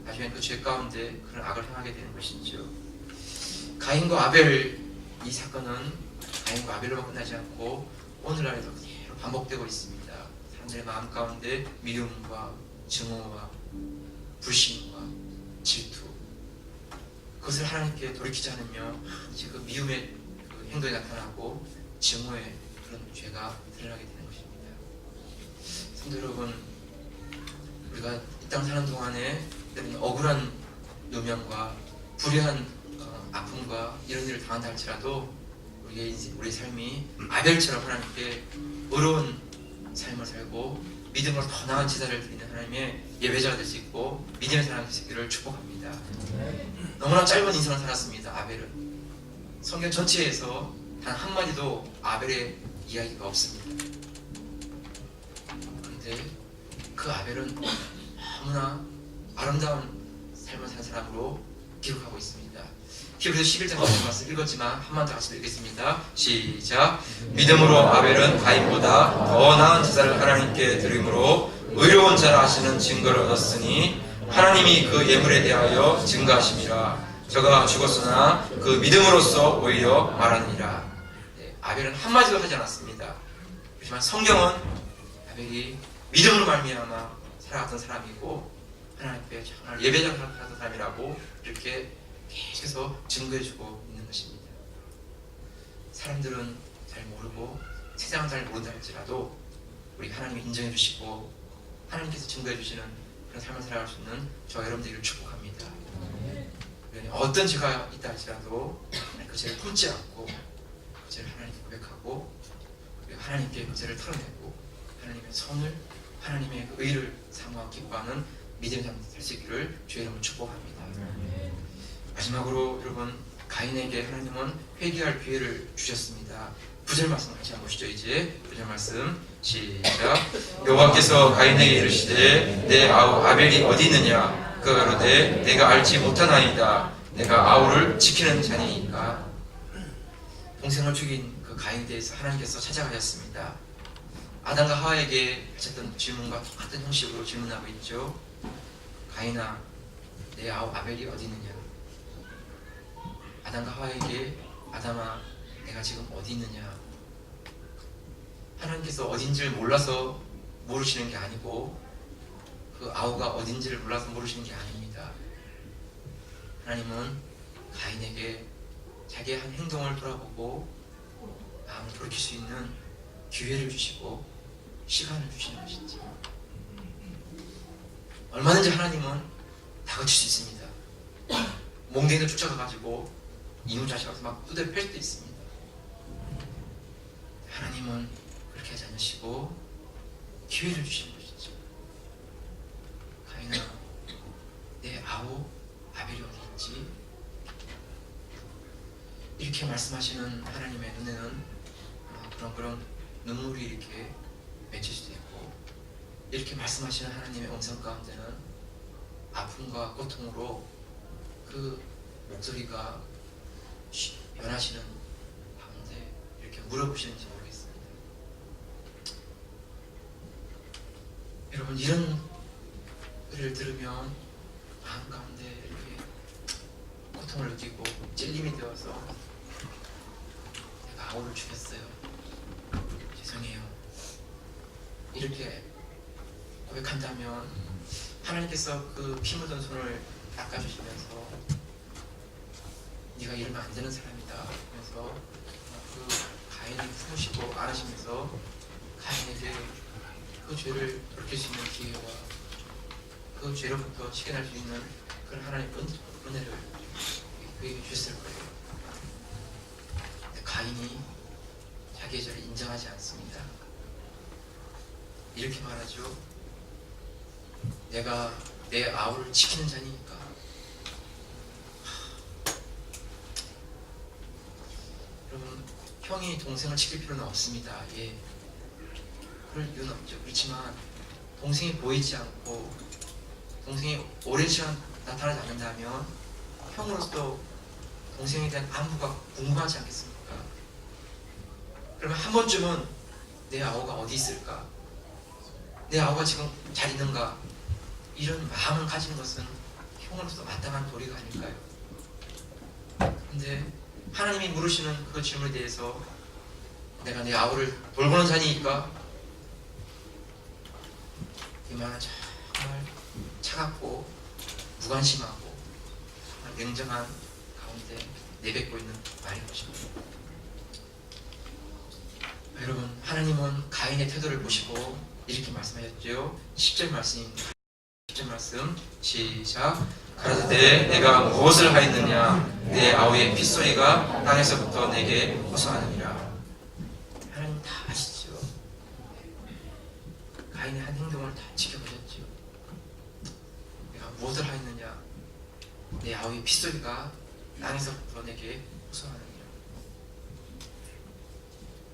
나중에 그 죄 가운데 그런 악을 행하게 되는 것이죠. 가인과 아벨, 이 사건은 가인과 아벨로만 끝나지 않고 오늘날에도 그대로 반복되고 있습니다. 사람들의 마음 가운데 미움과 증오와 불신과 질투, 그것을 하나님께 돌이키지 않으며 이제 그 미움의 그 행동이 나타나고 증오의 그런 죄가 드러나게 되는 것입니다. 성도 여러분, 우리가 이 땅 사는 동안에 억울한 누명과 불의한 아픔과 이런 일을 당한다 할지라도 우리의 삶이 아벨처럼 하나님께 의로운 삶을 살고 믿음으로 더 나은 제사를 드리는 하나님의 예배자가 될 수 있고 믿음의 사람이 될 수 있기를 축복합니다. 너무나 짧은 인생을 살았습니다. 아벨은 성경 전체에서 단 한마디도 아벨의 이야기가 없습니다. 그런데 그 아벨은 너무나 아름다운 삶을 산 사람으로 기록하고 있습니다. 히브리서 11장 말씀 읽었지만 한 번 더 같이 읽겠습니다. 시작. 믿음으로 아벨은 가인보다 더 나은 제사를 하나님께 드림으로 의로운 자라 하시는 증거를 얻었으니 하나님이 그 예물에 대하여 증거하심이라. 저가 죽었으나 그 믿음으로써 오히려 말하느니라. 네, 아벨은 한마디도 하지 않았습니다. 그렇지만 성경은 아벨이 믿음으로 말미암아 살아갔던 사람이고 하나님께 정말 예배자로 살았던 사람이라고 이렇게 계속해서 증거해주고 있는 것입니다. 사람들은 잘 모르고 세상은 잘 모른다 할지라도 우리 하나님이 인정해주시고 하나님께서 증거해주시는 그런 삶을 살아갈 수 있는 저와 여러분들을 축복합니다. 어떤 죄가 있다 할지라도 그 죄를 품지 않고 그 죄를 하나님께 고백하고 그리고 하나님께 그 죄를 털어내고 하나님의 선을, 하나님의 그 의를 사모하고 기뻐하는 믿음의 삶을 살 수 있기를 주의 이름으로 축복합니다. 마지막으로 여러분, 가인에게 하나님은 회개할 기회를 주셨습니다. 9절 말씀 같이 한번 보시죠. 이제 9절 말씀 시작. 여호와께서 가인에게 이르시되 내 아우 아벨이 어디 있느냐. 그가 가로되 내가 알지 못하나이다. 내가 아우를 지키는 자니이까. 동생을 죽인 그 그 가인에 대해서 하나님께서 찾아가셨습니다. 아담과 하와에게 하셨던 질문과 똑같은 형식으로 질문하고 있죠. 가인아, 내 아우 아벨이 어디 있느냐? 아담과 하와에게 아담아, 내가 지금 어디 있느냐? 하나님께서 어딘지를 몰라서 모르시는 게 아니고 그 아우가 어딘지를 몰라서 모르시는 게 아닙니다. 하나님은 가인에게 자기의 한 행동을 돌아보고 마음을 돌이킬 수 있는 기회를 주시고 시간을 주시는 것이지. 얼마든지 하나님은 다그칠 수 있습니다. 몽둥이를 쫓아가가지고 이누자식한테 막 두드려 팰 수도 있습니다. 하나님은 그렇게 하지 않으시고 기회를 주시는 것이죠. 가인아, 내 아우 아벨이 어디 있지? 이렇게 말씀하시는 하나님의 눈에는 그런 눈물이 이렇게 맺힐 수도 있고, 이렇게 말씀하시는 하나님의 음성 가운데는 아픔과 고통으로 그 목소리가 변하시는 가운데 이렇게 물어보시는지 모르겠습니다. 여러분, 이런 글을 들으면 마음 가운데 이렇게 고통을 느끼고 찔림이 되어서 내가 아우를 죽였어요, 죄송해요, 이렇게 고백한다면 하나님께서 그 피 묻은 손을 닦아주시면서 네가 이러면 안 되는 사람이다 하면서 그 가인을 품으시고 안으시면서 가인에게 그 죄를 돌이킬 수 있는 기회와 그 죄로부터 지켜날 수 있는 그런 하나님의 은혜를 그에게 주셨을 거예요. 근데 가인이 자기의 죄를 인정하지 않습니다. 이렇게 말하죠. 내가 내 아우를 지키는 자니까. 여러분, 형이 동생을 지킬 필요는 없습니다. 예, 그럴 이유는 없죠. 그렇지만 동생이 보이지 않고 동생이 오랜 시간 나타나지 않는다면 형으로서 동생에 대한 안부가 궁금하지 않겠습니까? 그러면 한 번쯤은 내 아우가 어디 있을까? 내 아우가 지금 잘 있는가? 이런 마음을 가지는 것은 형으로서 마땅한 도리가 아닐까요? 근데 하나님이 물으시는 그 질문에 대해서 내가 내 아우를 돌보는 자니까, 이 말은 정말 차갑고 무관심하고 냉정한 가운데 내뱉고 있는 말인 것입니다. 여러분, 하나님은 가인의 태도를 보시고 이렇게 말씀하셨죠. 10절 말씀입니다. 10절 말씀 시작. 가라사대 내가 무엇을 하였느냐? 내 아우의 핏소리가 땅에서부터 내게 호소하느니라. 하나님 다 아시죠? 가인의 한 행동을 다 지켜보셨죠. 내가 무엇을 하였느냐? 내 아우의 핏소리가 땅에서부터 내게 호소하느니라.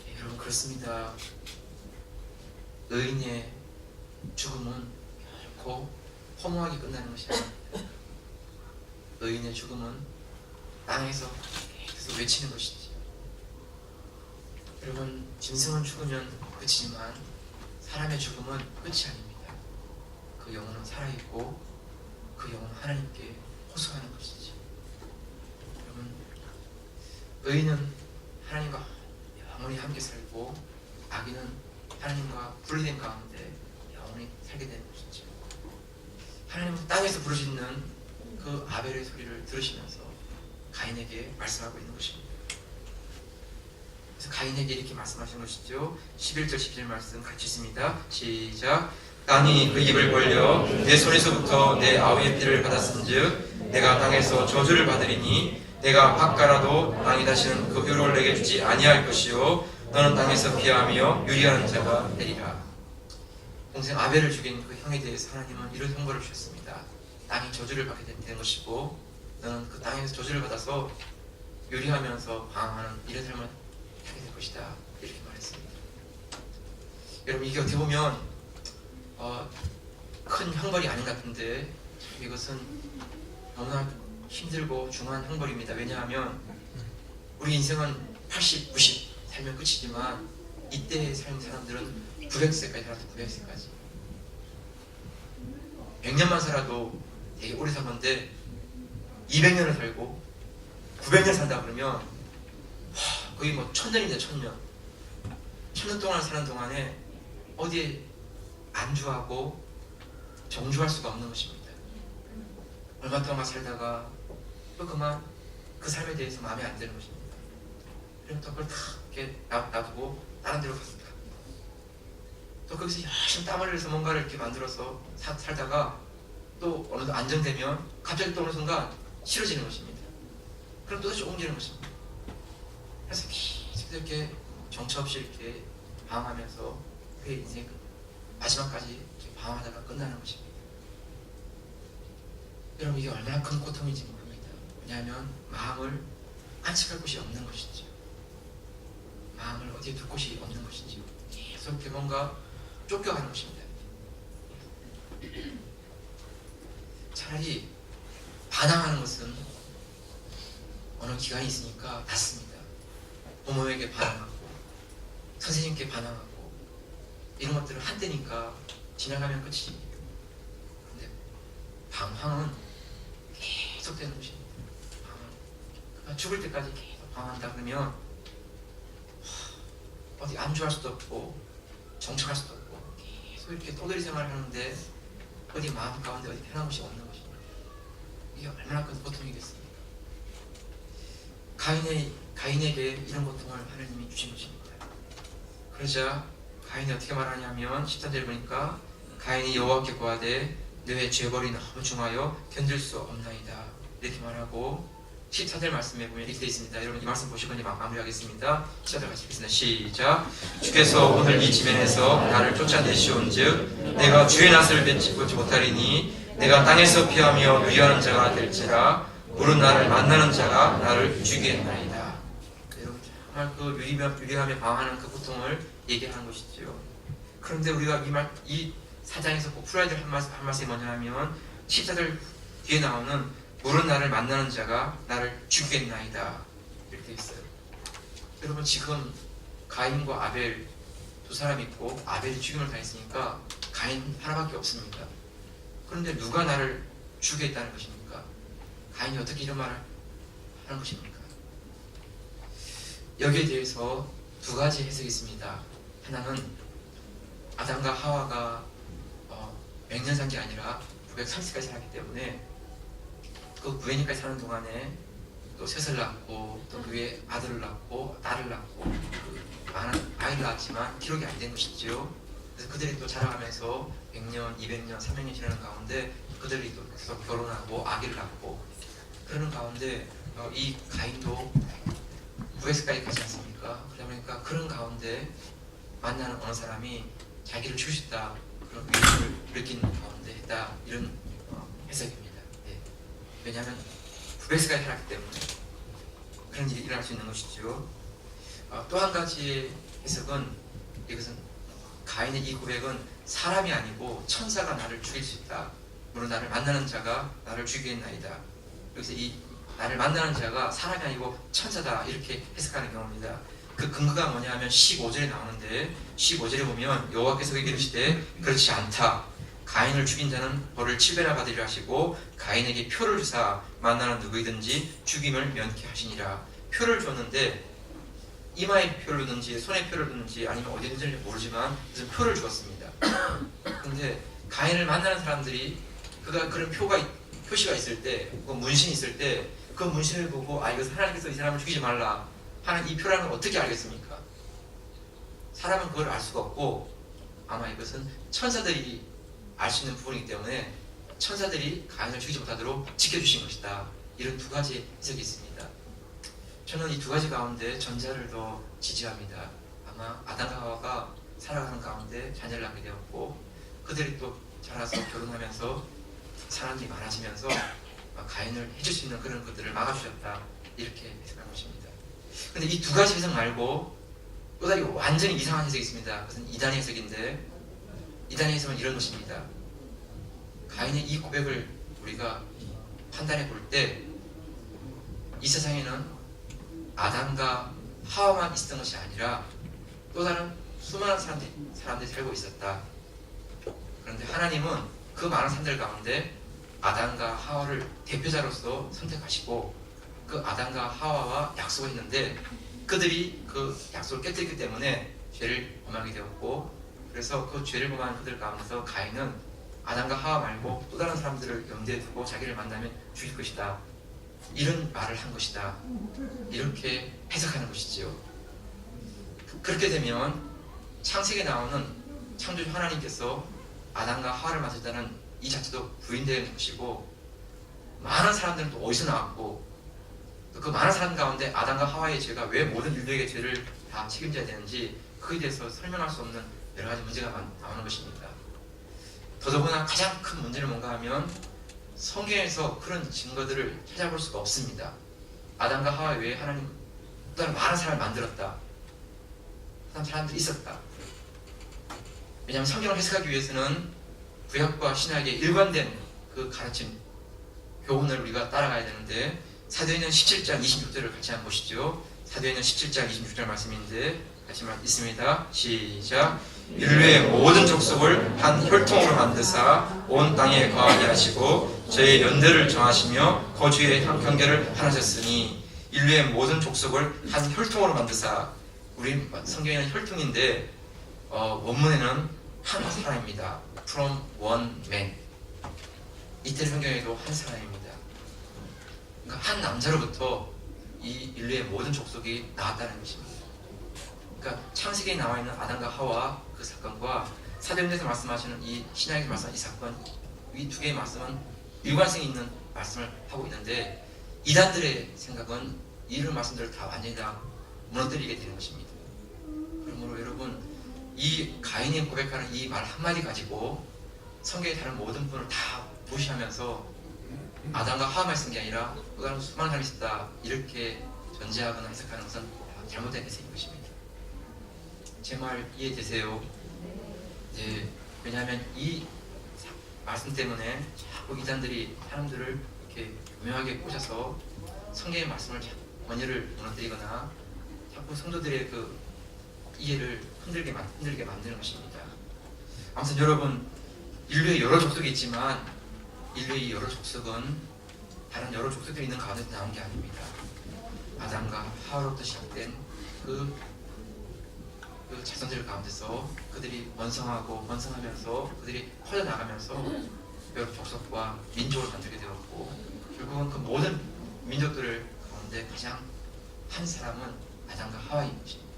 네, 여러분, 그렇습니다. 의인의 죽음은 결코 허무하게 끝나는 것이 아닙니다. 의인의 죽음은 땅에서 계속 외치는 것이지. 여러분, 짐승은 죽으면 끝이지만 사람의 죽음은 끝이 아닙니다. 그 영혼은 살아있고 그 영혼은 하나님께 호소하는 것이지. 여러분, 의인은 하나님과 영원히 함께 살고 악인은 하나님과 분리된 가운데 영원히 살게 되는 것이죠. 하나님은 땅에서 부르시는 그 아벨의 소리를 들으시면서 가인에게 말씀하고 있는 것입니다. 그래서 가인에게 이렇게 말씀하신 것이죠. 11절 12절 말씀 같이 있습니다. 시작. 땅이 그 입을 벌려 내 손에서부터 내 아우의 피를 받았은즉 내가 땅에서 저주를 받으리니 내가 박가라도 땅이 다시는 그 효를 내게 주지 아니할 것이요 너는 땅에서 피하며 유리하는 자가 되리라. 동생 아벨을 죽인 그 형에 대해서 하나님은 이런 선고를 주셨습니다. 땅이 저주를 받게 된 것이고 너는 그 땅에서 저주를 받아서 유리하면서 방황하는 이런 삶을 하게 될 것이다. 이렇게 말했습니다. 여러분, 이게 어떻게 보면 큰 형벌이 아닌 것 같은데 이것은 너무나 힘들고 중요한 형벌입니다. 왜냐하면 우리 인생은 80, 90, 살면 끝이지만 이때 사는 사람들은 900세까지 살았어. 900세까지 100년만 살아도 되게 오래 산 건데 200년을 살고 900년 산다 그러면 거의 뭐 1000년입니다. 1000년. 1000년 동안 사는 동안에 어디에 안주하고 정주할 수가 없는 것입니다. 얼마 동안 살다가 또 그만 그 삶에 대해서 마음에 안 드는 것입니다. 그럼 또 그걸 다 이렇게 놔두고 다른 데로 갔습니다. 또 거기서 열심히 땀을 흘려서 뭔가를 이렇게 만들어서 살다가 또 어느 정도 안정되면 갑자기 또 어느 순간 싫어지는 것입니다. 그럼 또다시 옮기는 것입니다. 그래서 계속 이렇게 정처 없이 이렇게 방황하면서 그 인생 마지막까지 이렇게 방황하다가 끝나는 것입니다. 여러분 이게 얼마나 큰 고통인지 모릅니다. 왜냐하면 마음을 안식할 곳이 없는 것이죠. 마음을 어디에 둘 곳이 없는 것이죠. 계속 이렇게 뭔가 쫓겨가는 것입니다. 차라리 반항하는 것은 어느 기간이 있으니까 낫습니다. 부모에게 반항하고 선생님께 반항하고 이런 것들은 한때니까 지나가면 끝입니다. 근데 방황은 계속되는 것입니다. 방황. 죽을 때까지 계속 방황한다 그러면 어디 안주할 수도 없고 정착할 수도 없고 계속 이렇게 떠돌이 생활을 하는데 어디 마음 가운데 어디 편한 곳이 없는 것입니다. 이게 얼마나 큰 고통이겠습니까? 가인에게 이런 고통을 하나님이 주신 것입니다. 그러자 가인이 어떻게 말하냐면 14절에 보니까 가인이 여호와께 고하되 너의 죄벌이 너무 중하여 견딜 수 없나이다 이렇게 말하고 14절 말씀에 보면 이렇게 되어 있습니다. 여러분 이 말씀 보시고 이제 마무리하겠습니다. 14절 같이 읽겠습니다. 시작. 주께서 오늘 이 지면에서 나를 쫓아내시온즉 내가 주의 낯을 뵙지 못하리니 내가 땅에서 피하며 유리하는 자가 될지라 물은 나를 만나는 자가 나를 죽이겠나이다. 여러분 정말 그 유리하며 방황하는 그 고통을 얘기하는 것이지요. 그런데 우리가 이 사장에서 꼭 풀어야 될 한 말씀이 뭐냐면 14절 뒤에 나오는 물은 나를 만나는 자가 나를 죽이겠나이다 이렇게 되어 있어요. 여러분 지금 가인과 아벨 두 사람 있고 아벨이 죽임을 당했으니까 가인 하나밖에 없습니다. 그런데 누가 나를 죽이겠다는 것입니까? 가인이 어떻게 이런 말을 하는 것입니까? 여기에 대해서 두 가지 해석이 있습니다. 하나는 아담과 하와가 100년 산 게 아니라 930까지 살았기 때문에 그 900년까지 사는 동안에 또 셋을 낳고 또 그 위에 아들을 낳고 딸을 낳고 많은 아이를 낳았지만 기록이 안 된 것이죠. 그래서 그들이 또 자라가면서 100년, 200년, 300년 지나는 가운데 그들이 또 계속 결혼하고 아기를 낳고 그러는 가운데 이 가인도 900세까지 가지 않습니까? 그러다 보니까 그런 가운데 만나는 어느 사람이 자기를 죽일 수 있다 그런 위험을 느낀 가운데 했다 이런 해석입니다. 네. 왜냐하면 900세까지 살았기 때문에 그런 일이 일어날 수 있는 것이죠. 또 한 가지 해석은 이것은 가인의 이 고백은 사람이 아니고 천사가 나를 죽일 수 있다. 물론 나를 만나는 자가 나를 죽이겠나이다. 여기서 이 나를 만나는 자가 사람이 아니고 천사다 이렇게 해석하는 경우입니다. 그 근거가 뭐냐 하면 15절에 나오는데 15절에 보면 여호와께서 그에게 이르시되 그렇지 않다. 가인을 죽인 자는 벌을 7배나 받으리라 하시고 가인에게 표를 주사 만나는 누구이든지 죽임을 면케 하시니라. 표를 줬는데 이마에 표를 줬는지 손에 표를 줬는지 아니면 어디에 줬는지 모르지만 무슨 표를 주었습니다. 그런데 가인을 만나는 사람들이 그가 그런 표시가 있을 때, 그 문신이 있을 때 그 문신을 보고 이것은 하나님께서 이 사람을 죽이지 말라 하는 이 표라는 걸 어떻게 알겠습니까? 사람은 그걸 알 수가 없고 아마 이것은 천사들이 알 수 있는 부분이기 때문에 천사들이 가인을 죽이지 못하도록 지켜주신 것이다. 이런 두 가지 해석이 있습니다. 저는 이 두 가지 가운데 전자를 더 지지합니다. 아마 아담과 하와가 살아가는 가운데 자녀를 낳게 되었고 그들이 또 자라서 결혼하면서 사람들이 많아지면서 가인을 해줄 수 있는 그런 것들을 막아주셨다. 이렇게 해석한 것입니다. 근데 이 두 가지 해석 말고 또 다른 완전히 이상한 해석이 있습니다. 그것은 이단의 해석인데 이단의 해석은 이런 것입니다. 가인의 이 고백을 우리가 판단해 볼 때 이 세상에는 아담과 하와만 있었던 것이 아니라 또 다른 수많은 사람들이 살고 있었다. 그런데 하나님은 그 많은 사람들 가운데 아담과 하와를 대표자로서 선택하시고 그 아담과 하와와 약속을 했는데 그들이 그 약속을 깨뜨렸기 때문에 죄를 범하게 되었고, 그래서 그 죄를 범한 그들 가운데서 가인은 아담과 하와 말고 또 다른 사람들을 염두에 두고 자기를 만나면 죽일 것이다, 이런 말을 한 것이다, 이렇게 해석하는 것이지요. 그렇게 되면 창세기에 나오는 창조주 하나님께서 아담과 하와를 만들었다는 이 자체도 부인되는 것이고, 많은 사람들은 또 어디서 나왔고, 또 그 많은 사람 가운데 아담과 하와의 죄가 왜 모든 인류에게 죄를 다 책임져야 되는지, 그에 대해서 설명할 수 없는 여러 가지 문제가 나오는 것입니다. 더더구나 가장 큰 문제는 뭔가 하면 성경에서 그런 증거들을 찾아볼 수가 없습니다. 아담과 하와 외에 하나님 또 다른 많은 사람을 만들었다, 그런 사람들이 있었다. 왜냐하면 성경을 해석하기 위해서는 구약과 신약의 일관된 그 가르침, 교훈을 우리가 따라가야 되는데, 사도행전 17장 26절을 같이 한번 보시죠. 사도행전 17장 26절 말씀인데 같이 있습니다. 시작. 인류의 모든 족속을 한 혈통으로 만드사 온 땅에 거하게 하시고 저의 연대를 정하시며 거주의 경계를 하셨으니, 인류의 모든 족속을 한 혈통으로 만드사, 우리 성경에는 혈통인데 원문에는 한 사람입니다. From one man. 이태리 성경에도 한 사람입니다. 그러니까 한 남자로부터 이 인류의 모든 족속이 나왔다는 것입니다. 그러니까 창세기에 나와 있는 아담과 하와 그 사건과 사도행전에서 말씀하시는 이 신약에서 말씀하신 이 사건, 이 두 개의 말씀은 일관성이 있는 말씀을 하고 있는데, 이단들의 생각은 이런 말씀들을 다 완전히 다 무너뜨리게 되는 것입니다. 그러므로 여러분, 이 가인이 고백하는 이 말 한마디 가지고 성경의 다른 모든 분을 다 무시하면서 아담과 하와만 쓴 게 아니라 또 다른 수많은 사람이 있었다, 이렇게 전제하거나 해석하는 것은 잘못된 해석인 것입니다. 제 말 이해되세요? 네. 왜냐하면 이 말씀 때문에 자꾸 이단들이 사람들을 이렇게 교묘하게 꼬셔서 성경의 말씀을 원리를 무너뜨리거나 자꾸 성도들의 그 이해를 흔들게 만드는 것입니다. 아무튼 여러분, 인류의 여러 족속이 있지만 인류의 여러 족속은 다른 여러 족속들이 있는 가운데 나온 게 아닙니다. 아담과 하와로부터 시작된 그 자손들 가운데서 그들이 번성하면서 그들이 퍼져나가면서 여러 족속과 민족을 만들게 되었고, 결국은 그 모든 민족들 가운데 가장 한 사람은 아담과 하와인 것입니다.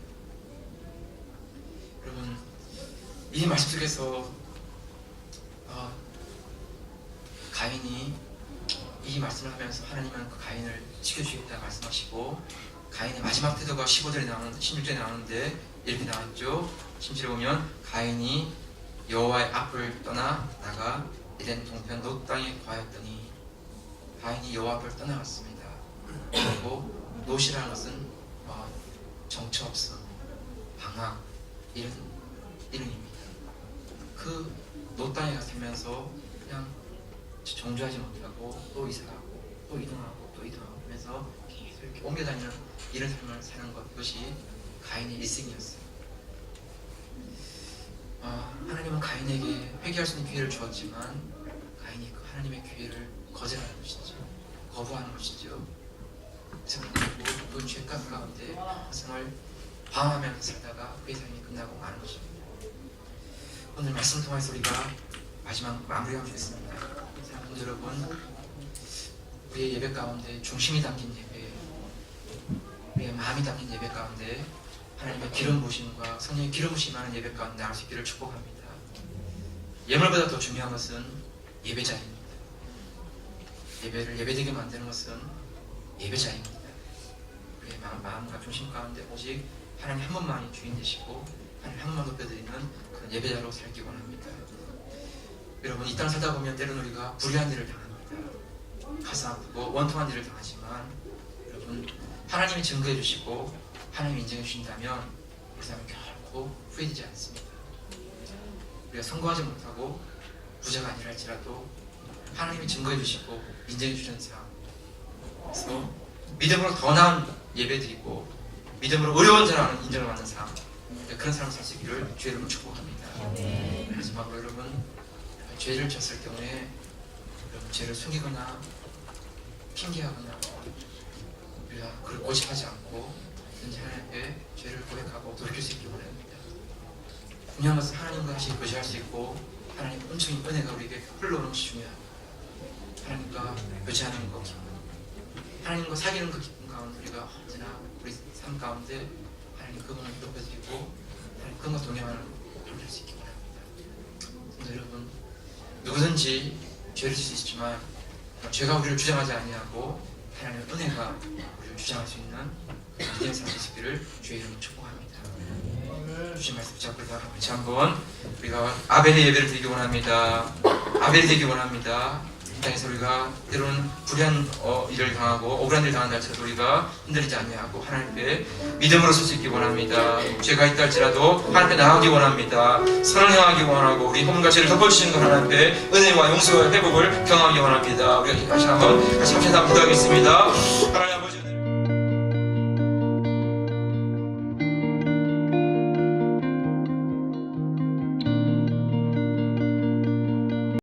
여러분, 이 말씀 속에서 가인이 이 말씀을 하면서 하나님은 그 가인을 지켜주겠다 말씀하시고, 가인의 마지막 태도가 16절에 나오는데 이렇게 나왔죠. 17절에 보면 가인이 여호와의 앞을 떠나 나가 에덴 동편 롯 땅에 거하였더니, 가인이 여호와 앞을 떠나갔습니다. 그리고 롯이라는 것은 정처 없음, 방황, 이런 이름입니다. 그 롯 땅에 살면서 그냥 정주하지 못하고 또 이사가고 또 이동하고 또 이동하고 하면서 계속 이렇게 옮겨다니는 이런 삶을 사는 것, 이것이 가인의 일생이었어요. 하나님은 가인에게 회개할 수 있는 기회를 주었지만 가인이 그 하나님의 기회를 거절하는 것이죠. 거부하는 것이죠. 그래서 그 죄값 가운데 생을 방황하면서 살다가 그의 삶이 끝나고 마는 것입니다. 오늘 말씀을 통해서 우리가 마지막 마무리하고 있습니다. 사랑하는 여러분, 우리의 예배 가운데 중심이 담긴 예배, 우리의 마음이 담긴 예배 가운데 하나님의 기름 부으심과 성령의 기름 부으심이 많은 예배 가운데 나올 수 있기를 축복합니다. 예물보다 더 중요한 것은 예배자입니다. 예배를 예배되게 만드는 것은 예배자입니다. 우리의 마음과 중심 가운데 오직 하나님 한 분만이 주인 되시고 하나님 한 분만 높여드리는 그런 예배자로 살기 원합니다. 여러분, 이 땅을 살다 보면 때로는 우리가 불의한 일을 당합니다. 가슴 아프고 원통한 일을 당하지만, 여러분, 하나님이 증거해 주시고 하나님이 인정해 주신다면 그 사람은 결코 후회되지 않습니다. 우리가 성공하지 못하고 부자가 아니라 할지라도 하나님이 증거해 주시고 인정해 주시는 삶, 그래서 믿음으로 더 나은 예배 드리고 믿음으로 어려운 사람은 인정을 받는 삶, 그런 삶을 살 수 있기를 주의 이름으로 축복합니다. 마지막으로 여러분, 죄를 졌을 경우에 여러분 죄를 숨기거나 핑계하거나 우리가 그걸 고집하지 않고 언제 하나님께 죄를 고백하고 돌이킬 수 있기 바랍니다. 중요한 것은 하나님과 다시 교제할 수 있고 하나님의 온천히 은혜가 우리에게 흘러오는 것이 중요합니다. 하나님과 교제하는 것, 하나님과 사귀는 것 기쁨 가운데 우리가 언제나 우리 삶 가운데 하나님 그분을 높여드리고 하나님 그분과 동행하는 삶을 수 있기 바랍니다. 근데 여러분, 누구든지 죄를 질 수 있지만 죄가 우리를 주장하지 아니하고 하나님의 은혜가 우리를 주장할 수 있는 믿음의 삶이 있기를 주의 이름으로 축복합니다. 주신 말씀 붙잡고 같이 한번 우리가 아벨의 예배를 드리기 원합니다. 아벨이 되기 원합니다. 이 땅에서 우리가 때로는 불의한 일을 당하고 억울한 일을 당한다 할지라도 우리가 흔들리지 아니하고 하나님께 믿음으로 설 수 있기 원합니다. 죄가 있다 할지라도 하나님께 나아가기 원합니다. 선을 행하기 원하고 우리 허물과 죄를 덮어주시는 것 하나님께 은혜와 용서와 회복을 경험하기 원합니다. 우리가 다시 한번 같이 함께 기도하겠습니다. 하나님